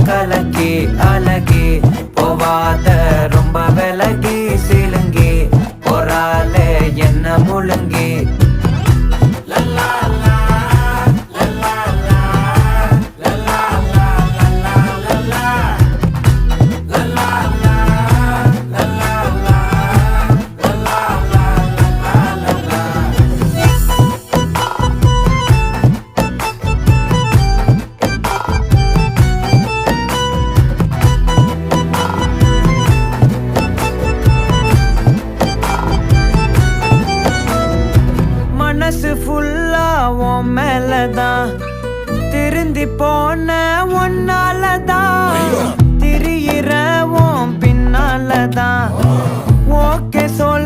கலக்கி அழகி போவாத ரொம்ப விலகி சிலுங்கி போறாலே என்ன முழுங்கி மனசு ஃபுல்லா உன் மேலதான் திருந்தி போன ஒன்னாலதான் திரியிற உன் பின்னாலதான் ஓகே சொல்